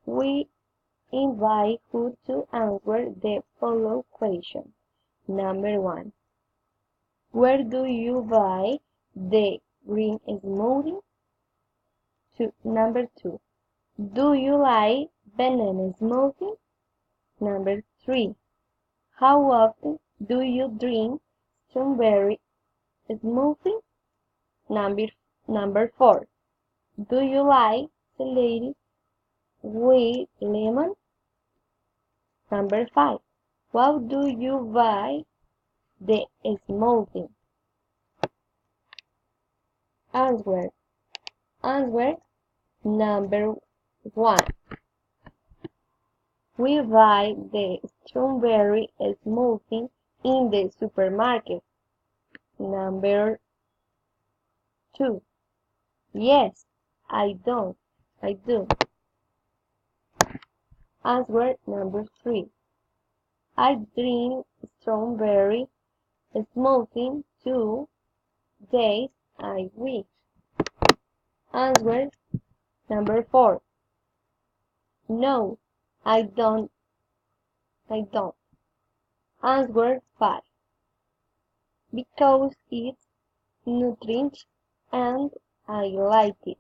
We invite you to answer the following question. Number 1. Where do you buy the green smoothie? Number 2. Do you like banana smoothie? Number 3. How often do you drink strawberry smoothie? Number 4. Do you like celery with lemon? Number 5. How do you buy the smoothie? Answer. Number 1. We buy the strawberry smoothie in the supermarket. Number 2. Yes, I do. Answer number 3. I drink strawberry smoothie 2 days a week. Answer number 4. No, I don't. Answer 5. Because it's nutritious and I like it.